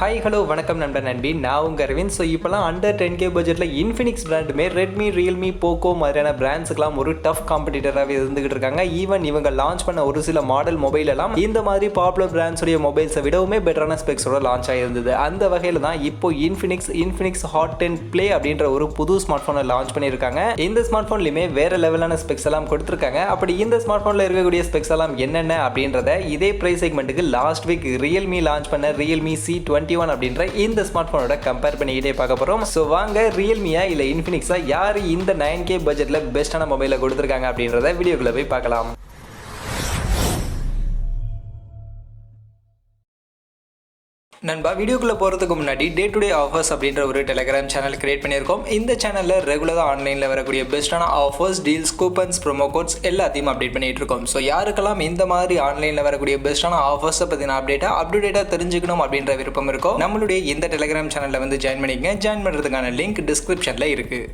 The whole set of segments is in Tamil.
ஹாய் ஹலோ வணக்கம் நண்பன் நண்பி, நான் உங்கள் அரவிந்த். ஸோ இப்போலாம் அண்டர் 10K பட்ஜெட்டில் இன்ஃபினிக்ஸ் பிராண்டுமே ரெட்மி, ரியல்மி, போக்கோ மாதிரியான பிராண்ட்ஸுக்கெல்லாம் ஒரு டஃப் காம்படிட்டராகவே இருந்துகிட்டு இருக்காங்க. ஈவன் இவங்க லான்ச் பண்ண ஒரு சில மாடல் மொபைல் எல்லாம் இந்த மாதிரி பாப்புலர் பிராண்ட்ஸுடைய மொபைல்ஸை விடவுமே பெட்டரான ஸ்பெக்ஸோட லான்ச் ஆகிருந்தது. அந்த வகையில் தான் இப்போ இன்ஃபினிக்ஸ் ஹாட் 10 ப்ளே அப்படின்ற ஒரு புது ஸ்மார்ட் ஃபோனை லான்ச் பண்ணியிருக்காங்க. இந்த ஸ்மார்ட் ஃபோன்லையுமே வேற லெவலான ஸ்பெக்ஸ் எல்லாம் கொடுத்துருக்காங்க. அப்படி இந்த ஸ்மார்ட் ஃபோனில் இருக்கக்கூடிய ஸ்பெக்ஸ் எல்லாம் என்னென்ன அப்படின்றத இதே பிரைஸ் செக்மெண்ட்டுக்கு லாஸ்ட் வீக் ரியல்மி லான்ச் பண்ண ரியல்மி C21 அப்படின்ற இந்த ஸ்மார்ட் போனோட கம்பேர் பண்ணிக்கிட்டே பார்க்க போறோம். சோ வாங்க ரியல்மியா இல்ல இன்ஃபினிக்ஸா யாரு இந்த 9K பட்ஜெட்ல பெஸ்டான மொபைலை கொடுத்திருக்காங்க அப்படின்றத வீடியோக்குள்ள போய் பார்க்கலாம். நண்பா, வீடியோக்குள்ள போகிறதுக்கு முன்னாடி டே டு டே ஆஃபர்ஸ் அப்படின்ற ஒரு டெலிகிராம் சேனல் கிரியேட் பண்ணியிருக்கோம். இந்த சேனலில் ரெகுலராக ஆன்லைனில் வரக்கூடிய பெஸ்ட்டான offers, deals, coupons, promo quotes எல்லாத்தையும் அப்டேட் பண்ணிட்டு இருக்கோம். ஸோ யாருக்கெல்லாம் இந்த மாதிரி ஆன்லைனில் வரக்கூடிய பெஸ்ட்டான ஆஃபர்ஸை பற்றின அப்டேட்டாக தெரிஞ்சுக்கணும் அப்படின்ற விருப்பம் இருக்கும், நம்மளுடைய இந்த டெலிகிராம் சேனலில் வந்து ஜாயின் பண்ணிக்கங்க. ஜாயின் பண்ணுறதுக்கான லிங்க் டிஸ்கிரிப்ஷனில் இருக்குது.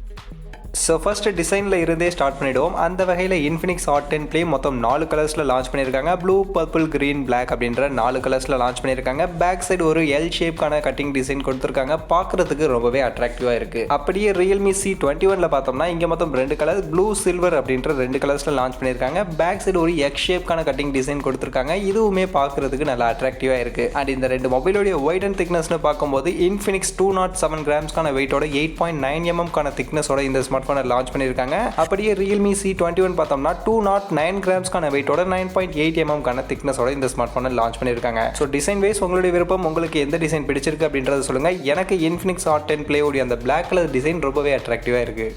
ஸோ ஃபர்ஸ்ட் டிசைனில் இருந்தே ஸ்டார்ட் பண்ணிவிடுவோம். அந்த வகையில் இன்ஃபினிக்ஸ் ஹாட் 10 ப்ளே மொத்தம் 4 கலர்ஸில் லான்ச் பண்ணியிருக்காங்க. ப்ளூ, பர்பிள், க்ரீன், பிளாக் அப்படின்ற 4 கலர்ஸில் லான்ச் பண்ணியிருக்காங்க. பேக் சைடு ஒரு எல் ஷேப்கான கட்டிங் டிசைன் கொடுத்துருக்காங்க. பார்க்குறதுக்கு ரொம்பவே அட்ராக்டிவாக இருக்குது. அப்படியே ரியல்மி C21 பார்த்தோம்னா இங்கே மொத்தம் 2 கலர், ப்ளூ, சில்வர் அப்படின்ற 2 கலர்ஸில் லான்ச் பண்ணியிருக்காங்க. பேக் சைடு ஒரு எக் ஷேப்கான கட்டிங் டிசைன் கொடுத்துருக்காங்க. இதுவுமே பார்க்குறதுக்கு நல்லா அட்ராக்டிவாக இருக்குது. அண்ட் இந்த 2 மொபைலோடைய ஒயிட் அண்ட் திக்னஸ்னு பார்க்கும்போது இன்ஃபினிக்ஸ் 207 கிராம்ஸ்க்கான வெயிட்டோட 8.9 mm திக்னஸோட இந்த ஸ்மார்ட் ஃபோனை லான்ச் பண்ணியிருக்காங்க. அப்படியே ரியல்மி C21 பார்த்தோம்னா 209 கிராம்ஸ்க்கான வெயிட்டோட 9.8 mm திக்னஸோட இந்த ஸ்மார்ட் ஃபோனை லான்ச் பண்ணியிருக்காங்க. ஸோ டிசைன் வைஸ் உங்களுடைய விருப்பம், உங்களுக்கு எந்த டிசைன் பிடிச்சிருக்கு அப்படின்றத சொல்லுங்க. எனக்கு இன்ஃபினிக்ஸ் ஹாட் 10 ப்ளே உடைய அந்த பிளாக் கலர் டிசைன் ரொம்பவே அட்ராக்டிவாக இருக்கு.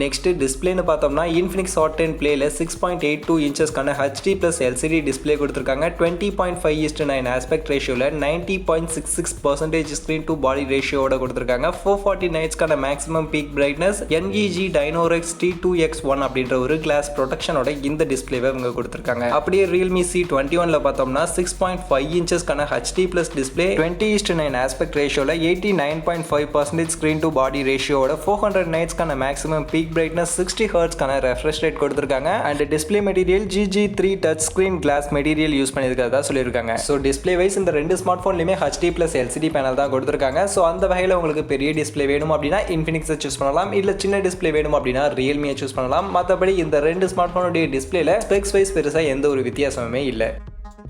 நெக்ஸ்ட் டிஸ்பிளேன்னு பார்த்தோம்னா Infinix hot 10 ப்ளேல 6.82 இன்ச்சஸ்க்கான HD+ LCD display கொடுத்துருக்காங்க. 20.5:9 ஆஸ்பெக்ட் ரேஷியோவில் 90.66% ஸ்க்ரீன் டு பாடி ரேஷியோட கொடுத்துருக்காங்க. 440 நைட்ஸ்க்கான maximum peak brightness, NEG Dynorex T2X1 அப்படின்ற ஒரு கிளாஸ் ப்ரொடெக்ஷனோட இந்த டிஸ்பிளேவை இவங்க கொடுத்துருக்காங்க. அப்படியே ரியல்மி C21 பார்த்தோம்னா 6.5 இன்ச்சஸ்க்கான HD+ டிஸ்பிளே, 20:9 ஆஸ்பெக்ட் ரேஷியோவில் 89.5% ஸ்க்ரீன் டு பாடி ரேஷியோட 400 நைட்ஸ்க்கான மேக்ஸிமம் பீக் பிரைட்னஸ், 60 ஹெர்ட்ஸ்க்கான ரெஃப்ரெஷ் ரேட் கொடுத்திருக்காங்க. And display material GG3 touch screen glass material use பண்ணியிருக்கிறதா சொல்லியிருக்காங்க. ஸோ டிஸ்ப்ளே வைஸ் இந்த 2 ஸ்மார்ட் ஃபோன்லையுமே HD+ LCD பேனல் தான் கொடுத்திருக்காங்க. ஸோ அந்த வகையில் உங்களுக்கு பெரிய டிஸ்ப்ளே வேணும் அப்படின்னா இன்ஃபினிக்ஸை சூஸ் பண்ணலாம். இல்லை சின்ன டிஸ்ப்ளே வேணும் அப்படின்னா ரியல்மியை சூஸ் பண்ணலாம். மற்றபடி இந்த 2 ஸ்மார்ட் ஃபோனுடைய டிஸ்ப்ளேல ஸ்பெக்ஸ் வைஸ் பெருசாக எந்த ஒரு வித்தியாசமுமே இல்லை.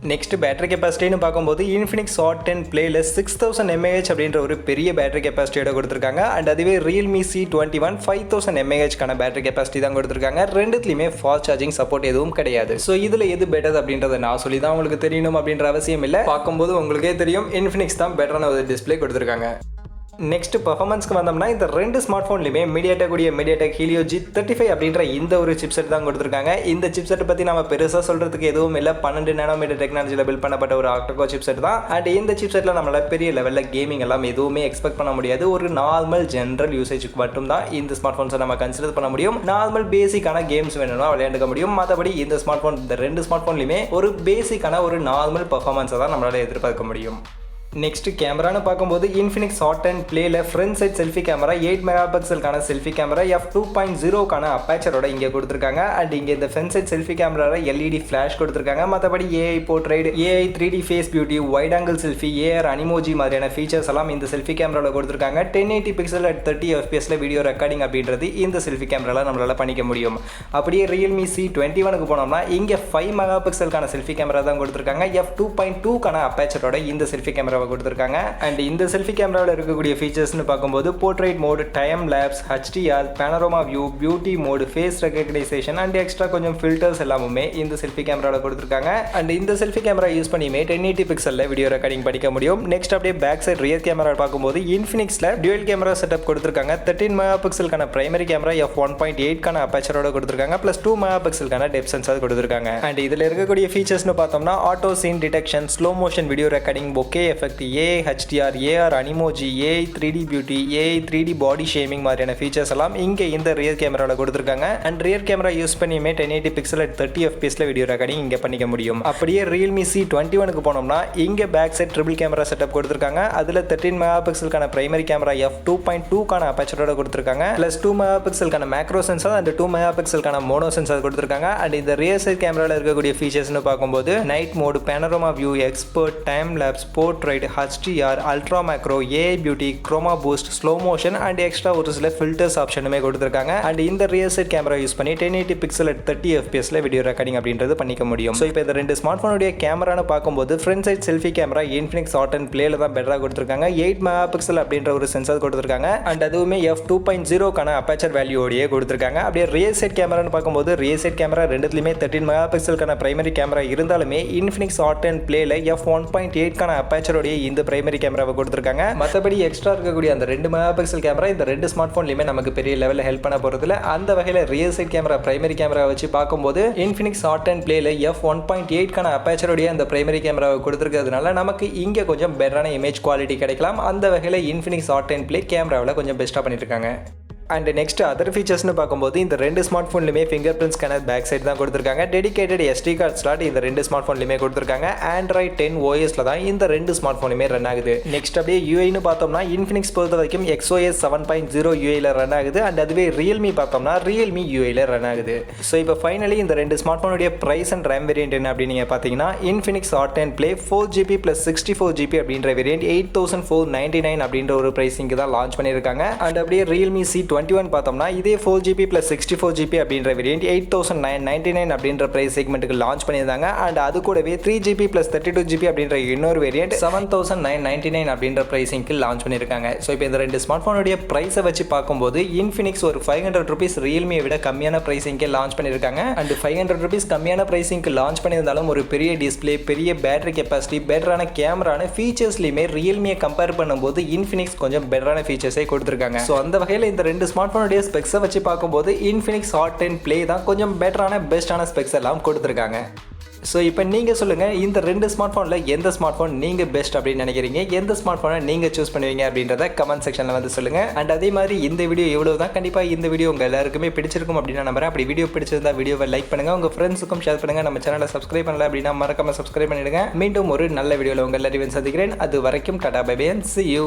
நெக்ஸ்ட் பேட்டரி கெப்பாசிட்டின்னு பார்க்கும்போது இன்ஃபினிக்ஸ் ஹாட் 10 ப்ளேல 6000 mAh அப்படின்ற ஒரு பெரிய பேட்டரி கெப்பாசிட்டியோட கொடுத்துருக்காங்க. அண்ட் அதுவே Realme C21 5000 mAh battery capacity தான் கொடுத்துருக்காங்க. ரெண்டுத்துலையுமே ஃபாஸ்ட் சார்ஜிங் சப்போர்ட் எதுவும் கிடையாது. ஸோ இதில் எது பெட்டர் அப்படின்றத நான் சொல்லி தான் உங்களுக்கு தெரியணும் அப்படின்ற அவசியம் இல்லை. பார்க்கும்போது உங்களுக்கே தெரியும் இன்ஃபினிக்ஸ் தான் பெட்டரான ஒரு டிஸ்பிளே கொடுத்துருக்காங்க. நெக்ஸ்ட் பர்ஃபார்மன்ஸ்க்கு வந்தோம்னா இந்த 2 ஸ்மார்ட் ஃபோன்லையுமே Mediatek Helio G35 அப்படின்ற இந்த ஒரு சிப்செட் தான் கொடுத்துருக்காங்க. இந்த சிப்செட் பற்றி நம்ம பெருசாக சொல்கிறதுக்கு எதுவும் இல்லை. 12 nm டெக்னாலஜியில் பில்ட் பண்ணப்பட்ட ஒரு ஆக்டோகோ சிப்செட் தான். அண்ட் இந்த சிப்செட்டில் நம்மளால் பெரிய லெவலில் கேமிங் எல்லாம் எதுவுமே எக்ஸ்பெக்ட் பண்ண முடியாது. ஒரு நார்மல் ஜென்ரல் யூசேஜுக்கு மட்டும் தான் இந்த ஸ்மார்ட் ஃபோன்ஸை நம்ம கன்சிடர் பண்ண முடியும். நார்மல் பேசிக்கான கேம்ஸ் வேணும்னா விளையாண்டுக்க முடியும். மற்றபடி இந்த ஸ்மார்ட் ஃபோன், இந்த 2 ஸ்மார்ட் ஃபோன்லையுமே ஒரு பேசிக்கான ஒரு நார்மல் பர்ஃபார்மன்ஸை தான் நம்மளால் எதிர்பார்க்க முடியும். நெக்ஸ்ட் கேமரான்னு பார்க்கும்போது இன்ஃபினிக்ஸ் ஹாட் 10 ப்ளேல ஃப்ரண்ட் சைட் செல்ஃபி கேமரா 8 மெகாபிக்சலுக்கான செல்ஃபி கேமரா, f2.0க்கான அப்பேச்சரோட இங்கே கொடுத்துருக்காங்க. அண்ட் இங்கே இந்த ஃப்ரண்ட் சைட் செல்ஃபி கேமராவில் LED ஃப்ளாஷ் கொடுத்துருக்காங்க. மற்றபடி AI portrait, AI 3D face beauty, wide angle selfie, AR Animoji மாதிரியான ஃபீச்சர்ஸ் எல்லாம் இந்த செல்ஃபி கேமராவில் கொடுத்துருக்காங்க. 1080 pixel at 30 fps video recording அப்படின்றது இந்த செல்ஃபி கேமராவில் நம்மளால் பண்ணிக்க முடியும். அப்படியே ரியல்மி C21 போனோம்னா இங்கே 5 மெகாபிக்சலுக்கான செல்ஃபி கேமரா தான் கொடுத்துருக்காங்க. f2.2க்கான அப்பேச்சரோட இந்த செல்ஃபி கேமரா கொடுத்திருக்காங்க. அண்ட் இந்த செல்ஃபி கேமராவில் இருக்கக்கூடிய ஃபீச்சர்ஸ்னு பார்க்கும்போது portrait mode, time lapse, HDR, panorama view, beauty mode, face recognition and extra கொஞ்சம் ஃபில்டர்ஸ் எல்லாமே இந்த செல்ஃபி கேமராவில் கொடுத்திருக்காங்க. அண்ட் இந்த செல்ஃபி கேமரா யூஸ் பண்ணியுமே 1080 பிக்சல்ல வீடியோ ரெக்கார்டிங் படிக்க முடியும். நெக்ஸ்ட் அப்படியே பேக் சைட் ரியர் கேமரா பார்க்கும்போது இன்ஃபினிக்ஸ்ல டுவல் கேமரா செட்டப் கொடுத்திருக்காங்க. 13 மெகாபிக்சலுக்கான பிரைமரி கேமரா, f1.8க்கான அப்பேச்சரோட கொடுத்திருக்காங்க. பிளஸ் 2 மெகாபிக்சலுக்கான டெப்த் சென்சார் கொடுத்திருக்காங்க. அண்ட் இதுல இருக்கக்கூடிய ஃபீச்சர்ஸ்னு பார்த்தோம்னா auto scene detection, slow motion video recording, bokeh effect, AI HDR, AR Animoji, AI 3D beauty, AI 3D body shaming மாதிரியான ஃபீச்சர்ஸ் எல்லாம் இங்கே இந்த ரியர் கேமராவில் கொடுத்துருக்காங்க. அண்ட் ரியர் கேமரா யூஸ் பண்ணியுமே 1080 pixel at 30 fps video recording இங்கே பண்ணிக்க முடியும். அப்படியே ரியல்மி C21 போனோம்னா இங்கே back side triple camera setup கொடுத்துருக்காங்க. அதில் 13 மெகாபிக்சலுக்கான பிரைமரி கேமரா, f2.2க்கான அப்பேச்சரோட கொடுத்துருக்காங்க. பிளஸ் 2 மெகாபிக்சலுக்கான மேக்ரோ சென்சார் அண்ட் 2 மெகாபிக்சலுக்கான மோனோ சென்சார் கொடுத்துருக்காங்க. அண்ட் இந்த ரியர் சைட் கேமராவில் இருக்கக்கூடிய ஃபீச்சர்ஸ்னு பார்க்கும்போது night mode, panorama view, expert, time lapse, portrait, wide, HDR, ultra macro, AI beauty, chroma boost, slow motion and extra ஒரு சில ஃபில்டர்ஸ் ஆப்ஷனுமே கொடுத்துருக்காங்க. அண்ட் இந்த ரியர் சைட் கேமரா யூஸ் பண்ணி 1080 pixel at 30 fps video recording அப்படின்றது பண்ணிக்க முடியும். ஸோ இப்போ இந்த ரெண்டு ஸ்மார்ட் ஃபோனுடைய கேமரான்னு பார்க்கும்போது front side selfie camera Infinix Hot and Playல தான் பெட்டராக கொடுத்துருக்காங்க. 8 மெகா பிக்சல் அப்படின்ற ஒரு சென்சார் கொடுத்துருக்காங்க. அண்ட் அதுவுமே f2.0க்கான அப்பேச்சர் வேல்யூவோடையே கொடுத்துருக்காங்க. அப்படியே ரியர் சைட் கேமரான்னு பார்க்கும்போது ரியர் சைட் கேமரா ரெண்டுத்துலையுமே 13 மெகா பிக்சலுக்கான பிரைமரி கேமரா இருந்தாலுமே Infinix Hot and Playல f1.8க்கான அப்பேச்சரோடைய இந்த பிரைமரி கேமராவை கொடுத்துருக்காங்க. மற்றபடி எக்ஸ்ட்ரா இருக்கக்கூடிய அந்த 2 மெகா பிக்சல் கேமரா இந்த ரெண்டு ஸ்மார்ட் ஃபோன்லையுமே நமக்கு பெரிய லெவலில் ஹெல்ப் பண்ண போகிறதுல. அந்த வகையில் rear side camera primary camera வச்சு பார்க்கும்போது Infinix Hot and Playல f1.8க்கான அப்பேச்சரோடைய அந்த பிரைமரி கேமராவை கொடுத்துருக்கிறதுனால நமக்கு இங்கே கொஞ்சம் பெட்டரான இமேஜ் குவாலிட்டி கிடைக்கலாம். அந்த வகையில் Infinix Hot and Play கேமராவில் கொஞ்சம் பெஸ்ட்டாக பண்ணிட்டு இருக்காங்க. அண்ட் நெக்ஸ்ட் அதர் ஃபீச்சர்ஸ்னு பார்க்கும்போது இந்த ரெண்டு ஸ்மார்ட் ஃபோன்லையுமே fingerprint scanner back side தான் கொடுத்துருக்காங்க. டெடிகேட்டட் SD கார்டு ஸ்லாட் இந்த ரெண்டு ஸ்மார்ட் ஃபோன்லையுமே கொடுத்துருக்காங்க. Android 10 OSல தான் இந்த ரெண்டு ஸ்மார்ட் ஃபோனுமே ரன் ஆகுது. நெக்ஸ்ட் அப்படியே யூஐன்னு பார்த்தோம்னா Infinix பொறுத்த வரைக்கும் XOS 7.0 யூஐல ரன் ஆகுது. அண்ட் அதுவே Realme பார்த்தோம்னா Realme யூஐல ரன் ஆகுது. ஸோ இப்போ ஃபைனலி இந்த ரெண்டு ஸ்மார்ட் ஃபோனுடைய ப்ரைஸ் அண்ட் ரேம் வேரியன்ட் என்ன அப்படின்னு நீங்கள் பார்த்தீங்கன்னா Infinix Hot and Play 4GB + 64GB அப்படின்ற வேரியன்ட் 8499 அப்படின்ற ஒரு ப்ரைஸிங்கு தான் லான்ச் பண்ணியிருக்காங்க. அண்ட் அப்படியே Realme C21 பார்த்தோம்னா இதே 4GB + 64GB அப்படின்ற வேரியன்ட் 8999 அப்படின்ற பிரைஸ் செக்மெண்ட்டுக்கு லான்ச் பண்ணியிருந்தாங்க. அண்ட் அது கூடவே 3GB + 32GB அப்படின்ற இன்னொரு வேரியன்ட் 7999 அப்படின்ற பிரைஸிங்க்கு லான்ச் பண்ணியிருக்காங்க. ஸோ இப்போ இந்த ரெண்டு ஸ்மார்ட் ஃபோனுடைய ப்ரைஸை வச்சு பார்க்கும்போது Infinix ஒரு 500 rupees Realmeயை விட கம்மியான பிரைஸிங்கே லான்ச் பண்ணியிருக்காங்க. அண்ட் 500 rupees கம்மியான பிரைஸிங்க்கு லான்ச் பண்ணியிருந்தாலும் ஒரு பெரிய டிஸ்பிளே, பெரிய பேட்டரி கெப்பாசிட்டி, பெட்டரான கேமரான ஃபீச்சர்ஸ்லையுமே Realmeயை கம்பேர் பண்ணும்போது Infinix கொஞ்சம் பெட்டரான ஃபீச்சர்ஸை கொடுத்துருக்காங்க. ஸோ அந்த வகையில் இந்த ரெண்டு ஸ்மார்ட் ஃபோனுடைய ஸ்பெக்ஸை வச்சு பார்க்கும்போது Infinix Hot and Play தான் கொஞ்சம் பெட்டரான பெஸ்ட்டான ஸ்பெக்ஸ் எல்லாம் கொடுத்துருக்காங்க. ஸோ இப்போ நீங்கள் சொல்லுங்கள், இந்த ரெண்டு ஸ்மார்ட் ஃபோனில் எந்த ஸ்மார்ட் ஃபோன் நீங்கள் பெஸ்ட் அப்படின்னு நினைக்கிறீங்க, எந்த ஸ்மார்ட் ஃபோனை நீங்கள் சூஸ் பண்ணுவீங்க அப்படின்றத கமெண்ட் செக்ஷனில் வந்து சொல்லுங்கள். அண்ட் அதே மாதிரி இந்த வீடியோ எவ்வளோ தான் கண்டிப்பாக இந்த வீடியோ உங்கள் எல்லாருக்குமே பிடிச்சிருக்கும் அப்படின்னு நம்புறேன். அப்படி வீடியோ பிடிச்சிருந்தா வீடியோவை லைக் பண்ணுங்கள், உங்கள் ஃப்ரெண்ட்ஸுக்கும் ஷேர் பண்ணுங்கள். நம்ம சேனலை சப்ஸ்கிரைப் பண்ணல அப்படின்னா மறக்காம சப்ஸ்கிரைப் பண்ணிடுங்க. மீண்டும் ஒரு நல்ல வீடியோவில் உங்கள் எல்லாரையும் சந்திக்கிறேன். அது வரைக்கும் tata bye bye and see you.